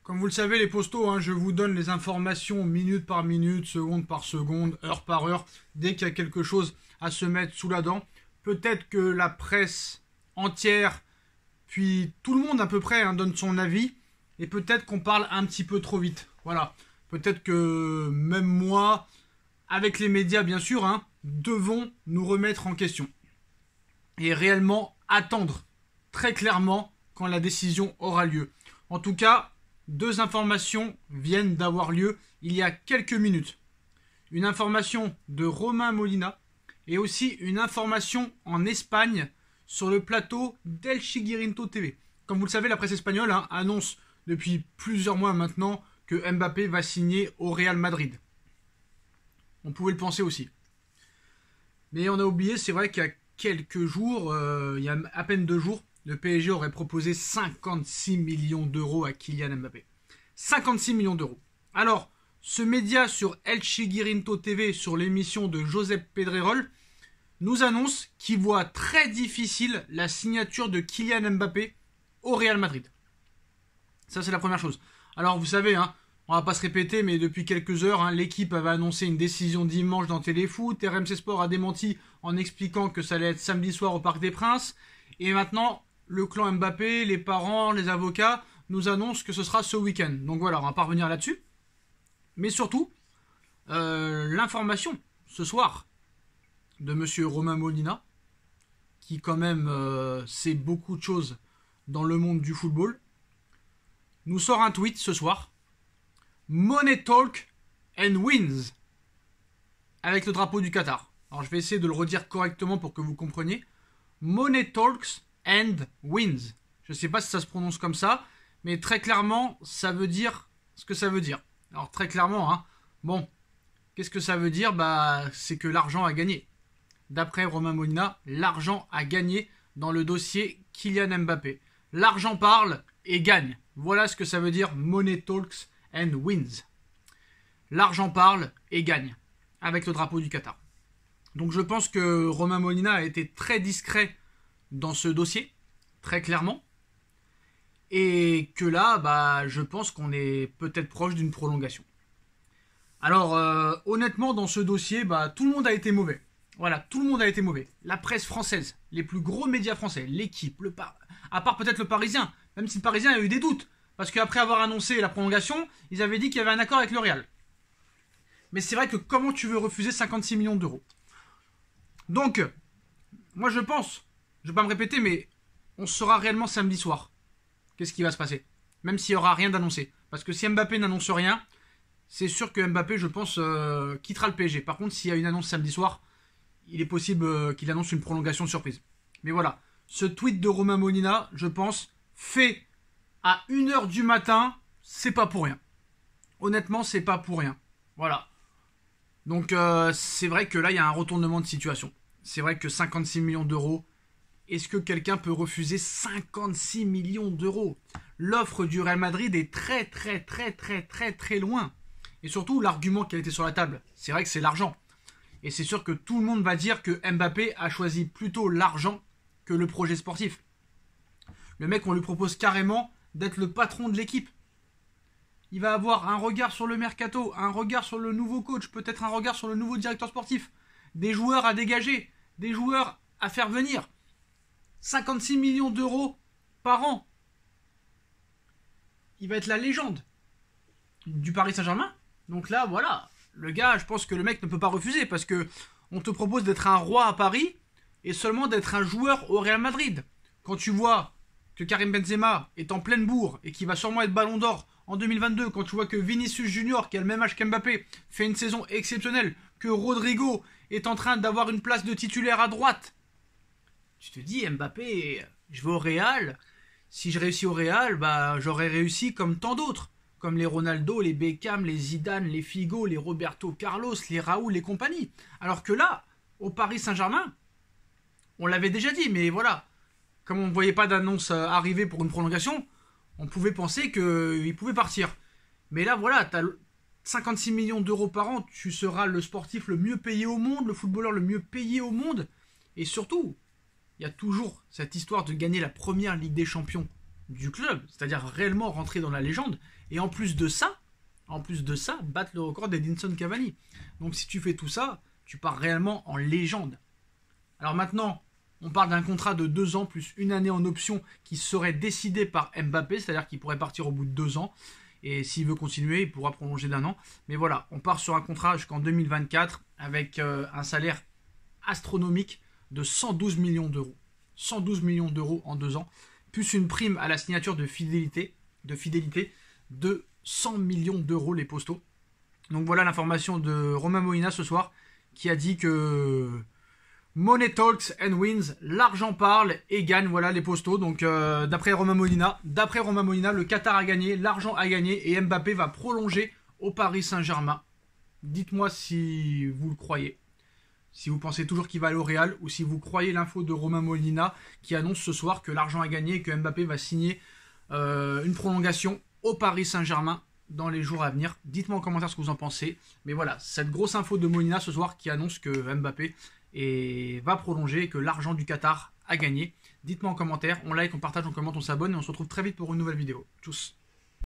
Comme vous le savez les postos, je vous donne les informations minute par minute, seconde par seconde, heure par heure, dès qu'il y a quelque chose à se mettre sous la dent. Peut-être que la presse entière, puis tout le monde à peu près donne son avis, et peut-être qu'on parle un petit peu trop vite. Voilà, peut-être que même moi, avec les médias bien sûr, devons nous remettre en question. Et réellement attendre très clairement quand la décision aura lieu. En tout cas, deux informations viennent d'avoir lieu il y a quelques minutes. Une information de Romain Molina et aussi une information en Espagne sur le plateau d'El Chiguirinto TV. Comme vous le savez, la presse espagnole annonce depuis plusieurs mois maintenant que Mbappé va signer au Real Madrid. On pouvait le penser aussi. Mais on a oublié, c'est vrai qu'il y a quelques jours, il y a à peine 2 jours, le PSG aurait proposé 56 millions d'euros à Kylian Mbappé. 56 millions d'euros. Alors, ce média sur El Chiguirinto TV, sur l'émission de Josep Pedrerol, nous annonce qu'il voit très difficile la signature de Kylian Mbappé au Real Madrid. Ça, c'est la première chose. Alors, vous savez, on va pas se répéter, mais depuis quelques heures, l'équipe avait annoncé une décision dimanche dans Téléfoot. RMC Sport a démenti en expliquant que ça allait être samedi soir au Parc des Princes. Et maintenant, le clan Mbappé, les parents, les avocats nous annoncent que ce sera ce week-end. Donc voilà, on va pas revenir là-dessus. Mais surtout, l'information ce soir de monsieur Romain Molina, qui quand même sait beaucoup de choses dans le monde du football, nous sort un tweet ce soir. Money talk and wins. Avec le drapeau du Qatar. Alors je vais essayer de le redire correctement pour que vous compreniez. Money talks and wins. Je ne sais pas si ça se prononce comme ça, mais très clairement, ça veut dire ce que ça veut dire. Alors très clairement, bon, qu'est-ce que ça veut dire? C'est que l'argent a gagné. D'après Romain Molina, l'argent a gagné dans le dossier Kylian Mbappé. L'argent parle et gagne. Voilà ce que ça veut dire Money talks and wins. L'argent parle et gagne avec le drapeau du Qatar. Donc je pense que Romain Molina a été très discret dans ce dossier, très clairement. Et que là, je pense qu'on est peut-être proche d'une prolongation. Alors, honnêtement, dans ce dossier, tout le monde a été mauvais. Voilà, tout le monde a été mauvais. La presse française, les plus gros médias français, l'équipe, à part peut-être le Parisien, même si le Parisien a eu des doutes. Parce qu'après avoir annoncé la prolongation, ils avaient dit qu'il y avait un accord avec le Real. Mais c'est vrai que comment tu veux refuser 56 millions d'euros? Donc, moi je pense, je vais pas me répéter, mais on saura réellement samedi soir. Qu'est-ce qui va se passer? Même s'il n'y aura rien d'annoncé. Parce que si Mbappé n'annonce rien, c'est sûr que Mbappé, je pense, quittera le PSG. Par contre, s'il y a une annonce samedi soir, il est possible qu'il annonce une prolongation surprise. Mais voilà, ce tweet de Romain Molina, je pense, fait à 1h du matin, c'est pas pour rien. Honnêtement, c'est pas pour rien. Voilà. Donc, c'est vrai que là, il y a un retournement de situation. C'est vrai que 56 millions d'euros, est-ce que quelqu'un peut refuser 56 millions d'euros? L'offre du Real Madrid est très très très très très très loin. Et surtout, l'argument qui a été sur la table, c'est vrai que c'est l'argent. Et c'est sûr que tout le monde va dire que Mbappé a choisi plutôt l'argent que le projet sportif. Le mec, on lui propose carrément d'être le patron de l'équipe. Il va avoir un regard sur le mercato, un regard sur le nouveau coach, peut-être un regard sur le nouveau directeur sportif, des joueurs à dégager, des joueurs à faire venir. 56 millions d'euros par an. Il va être la légende du Paris Saint-Germain. Donc là, voilà, le gars, je pense que le mec ne peut pas refuser parce que on te propose d'être un roi à Paris et seulement d'être un joueur au Real Madrid. Quand tu vois que Karim Benzema est en pleine bourre et qu'il va sûrement être Ballon d'Or en 2022, quand tu vois que Vinicius Junior, qui a le même âge qu'Mbappé, fait une saison exceptionnelle, que Rodrigo est en train d'avoir une place de titulaire à droite, tu te dis, Mbappé, je vais au Real. Si je réussis au Real, j'aurais réussi comme tant d'autres. Comme les Ronaldo, les Beckham, les Zidane, les Figo, les Roberto Carlos, les Raoul et compagnie. Alors que là, au Paris Saint-Germain, on l'avait déjà dit, mais voilà. Comme on ne voyait pas d'annonce arriver pour une prolongation, on pouvait penser qu'il pouvait partir. Mais là, voilà, tu as 56 millions d'euros par an, tu seras le sportif le mieux payé au monde, le footballeur le mieux payé au monde. Et surtout, il y a toujours cette histoire de gagner la première Ligue des Champions du club, c'est-à-dire réellement rentrer dans la légende. Et en plus de ça, battre le record d'Edinson Cavani. Donc si tu fais tout ça, tu pars réellement en légende. Alors maintenant, on parle d'un contrat de 2 ans plus une année en option qui serait décidé par Mbappé, c'est-à-dire qu'il pourrait partir au bout de 2 ans. Et s'il veut continuer, il pourra prolonger d'1 an. Mais voilà, on part sur un contrat jusqu'en 2024 avec un salaire astronomique de 112 millions d'euros. 112 millions d'euros en 2 ans, plus une prime à la signature de fidélité de 100 millions d'euros les postaux. Donc voilà l'information de Romain Molina ce soir qui a dit que Money talks and wins, l'argent parle et gagne, voilà les postaux. Donc d'après Romain Molina, le Qatar a gagné, l'argent a gagné et Mbappé va prolonger au Paris Saint-Germain. Dites-moi si vous le croyez. Si vous pensez toujours qu'il va aller au Real ou si vous croyez l'info de Romain Molina qui annonce ce soir que l'argent a gagné et que Mbappé va signer une prolongation au Paris Saint-Germain dans les jours à venir. Dites-moi en commentaire ce que vous en pensez. Mais voilà, cette grosse info de Molina ce soir qui annonce que Mbappé va prolonger et que l'argent du Qatar a gagné. Dites-moi en commentaire, on like, on partage, on commente, on s'abonne et on se retrouve très vite pour une nouvelle vidéo. Tchuss.